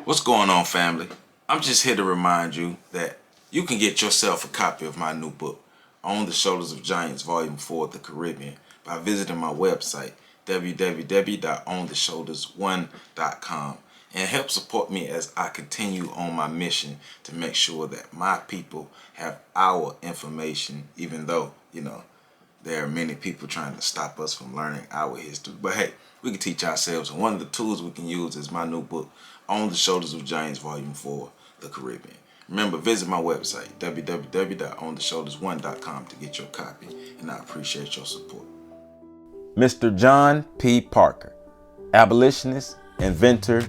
What's going on, family? I'm just here to remind you that you can get yourself a copy of my new book, On the Shoulders of Giants, Volume 4 of the Caribbean, by visiting my website, www.ontheshoulders1.com, and help support me as I continue on my mission to make sure that my people have our information, even though, there are many people trying to stop us from learning our history. But hey, we can teach ourselves, and one of the tools we can use is my new book, On the Shoulders of Giants, Volume 4, The Caribbean. Remember, visit my website, www.ontheshoulders1.com, to get your copy, and I appreciate your support. Mr. John P. Parker, abolitionist, inventor,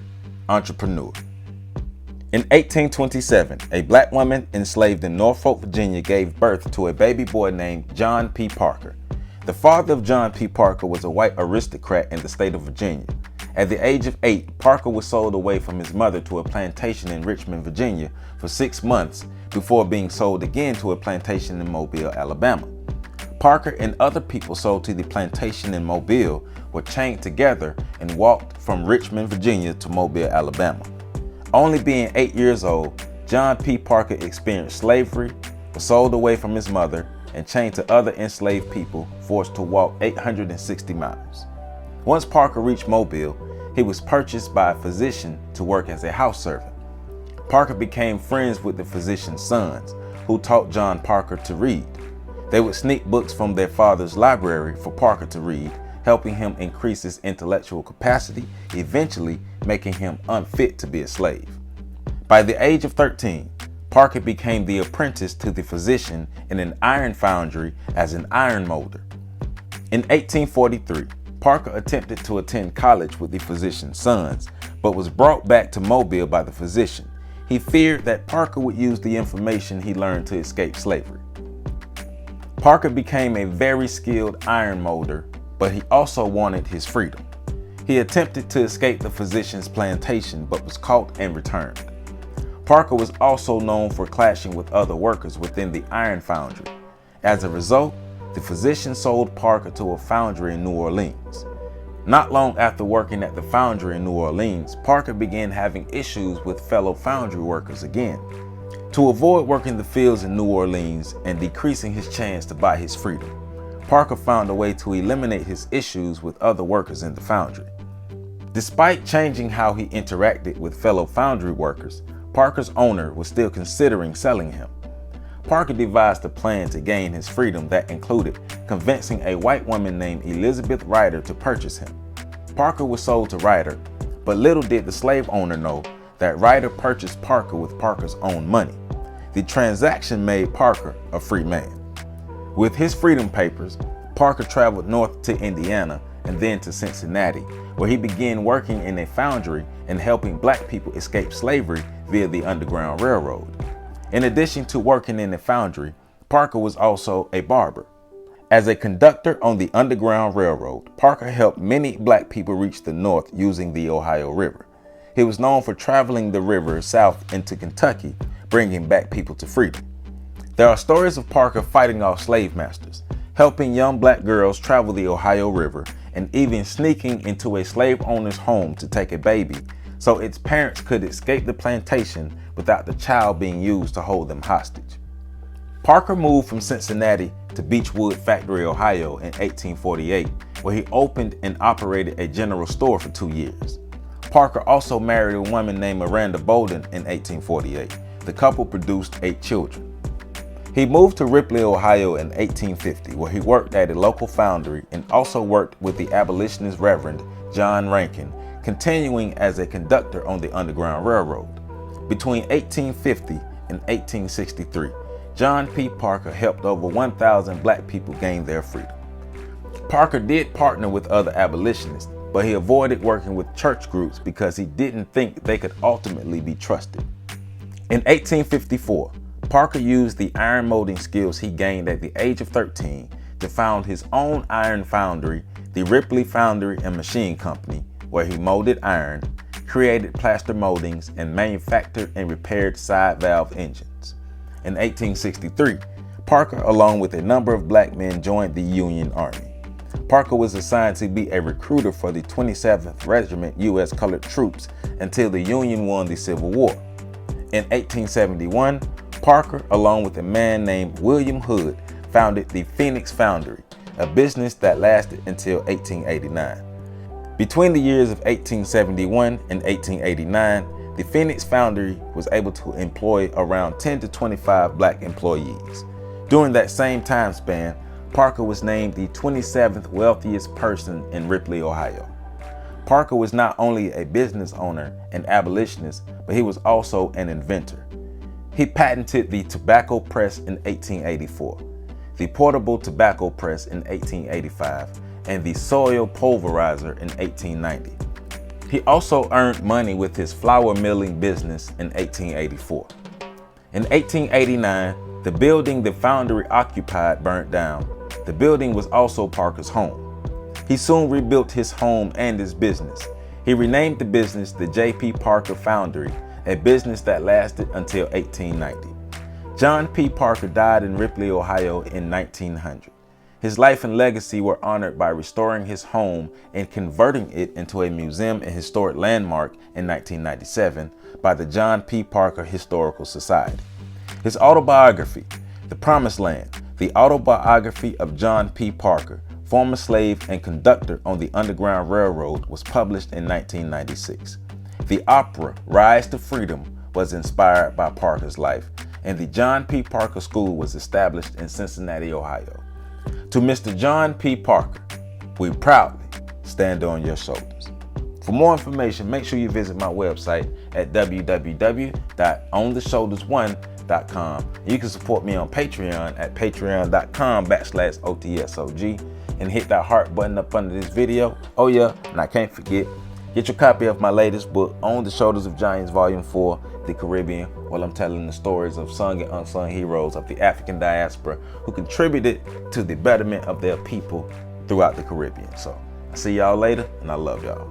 entrepreneur. In 1827, a black woman enslaved in Norfolk, Virginia, gave birth to a baby boy named John P. Parker. The father of John P. Parker was a white aristocrat in the state of Virginia. At the age of 8, Parker was sold away from his mother to a plantation in Richmond, Virginia for 6 months before being sold again to a plantation in Mobile, Alabama. Parker and other people sold to the plantation in Mobile were chained together and walked from Richmond, Virginia to Mobile, Alabama. Only being 8 years old, John P. Parker experienced slavery, was sold away from his mother, and chained to other enslaved people, forced to walk 860 miles. Once Parker reached Mobile, he was purchased by a physician to work as a house servant. Parker became friends with the physician's sons, who taught John Parker to read. They would sneak books from their father's library for Parker to read, helping him increase his intellectual capacity, eventually making him unfit to be a slave. By the age of 13, Parker became the apprentice to the physician in an iron foundry as an iron molder. In 1843, Parker attempted to attend college with the physician's sons, but was brought back to Mobile by the physician. He feared that Parker would use the information he learned to escape slavery. Parker became a very skilled iron molder, but he also wanted his freedom. He attempted to escape the physician's plantation, but was caught and returned. Parker was also known for clashing with other workers within the iron foundry. As a result, the physician sold Parker to a foundry in New Orleans. Not long after working at the foundry in New Orleans, Parker began having issues with fellow foundry workers again. To avoid working the fields in New Orleans and decreasing his chance to buy his freedom, Parker found a way to eliminate his issues with other workers in the foundry. Despite changing how he interacted with fellow foundry workers, Parker's owner was still considering selling him. Parker devised a plan to gain his freedom that included convincing a white woman named Elizabeth Ryder to purchase him. Parker was sold to Ryder, but little did the slave owner know that Ryder purchased Parker with Parker's own money. The transaction made Parker a free man. With his freedom papers, Parker traveled north to Indiana and then to Cincinnati, where he began working in a foundry and helping black people escape slavery via the Underground Railroad. In addition to working in a foundry, Parker was also a barber. As a conductor on the Underground Railroad, Parker helped many black people reach the north using the Ohio River. He was known for traveling the river south into Kentucky, bringing back people to freedom. There are stories of Parker fighting off slave masters, helping young black girls travel the Ohio River, and even sneaking into a slave owner's home to take a baby so its parents could escape the plantation without the child being used to hold them hostage. Parker moved from Cincinnati to Beechwood Factory, Ohio in 1848, where he opened and operated a general store for 2 years. Parker also married a woman named Miranda Bolden in 1848. The couple produced 8 children. He moved to Ripley, Ohio in 1850, where he worked at a local foundry and also worked with the abolitionist Reverend John Rankin, continuing as a conductor on the Underground Railroad. Between 1850 and 1863, John P. Parker helped over 1,000 black people gain their freedom. Parker did partner with other abolitionists, but he avoided working with church groups because he didn't think they could ultimately be trusted. In 1854, Parker used the iron molding skills he gained at the age of 13 to found his own iron foundry, the Ripley Foundry and Machine Company, where he molded iron, created plaster moldings, and manufactured and repaired side valve engines. In 1863, Parker, along with a number of black men, joined the Union Army. Parker was assigned to be a recruiter for the 27th Regiment U.S. Colored Troops until the Union won the Civil War. In 1871, Parker, along with a man named William Hood, founded the Phoenix Foundry, a business that lasted until 1889. Between the years of 1871 and 1889, the Phoenix Foundry was able to employ around 10 to 25 black employees. During that same time span, Parker was named the 27th wealthiest person in Ripley, Ohio. Parker was not only a business owner and abolitionist, but he was also an inventor. He patented the tobacco press in 1884, the portable tobacco press in 1885, and the soil pulverizer in 1890. He also earned money with his flour milling business in 1884. In 1889, the building the foundry occupied burnt down. The building was also Parker's home. He soon rebuilt his home and his business. He renamed the business the J.P. Parker Foundry, a business that lasted until 1890. John P. Parker died in Ripley, Ohio in 1900. His life and legacy were honored by restoring his home and converting it into a museum and historic landmark in 1997 by the John P. Parker Historical Society. His autobiography, The Promised Land, the autobiography of John P. Parker, former slave and conductor on the Underground Railroad, was published in 1996. The opera Rise to Freedom was inspired by Parker's life, and the John P. Parker School was established in Cincinnati, Ohio. To Mr. John P. Parker, we proudly stand on your shoulders. For more information, make sure you visit my website at www.ontheshoulders1.com. You can support me on Patreon at patreon.com/OTSOG and hit that heart button up under this video. Oh yeah, and I can't forget, get your copy of my latest book, On the Shoulders of Giants, Volume 4, The Caribbean, while I'm telling the stories of sung and unsung heroes of the African diaspora who contributed to the betterment of their people throughout the Caribbean. So, I see y'all later, and I love y'all.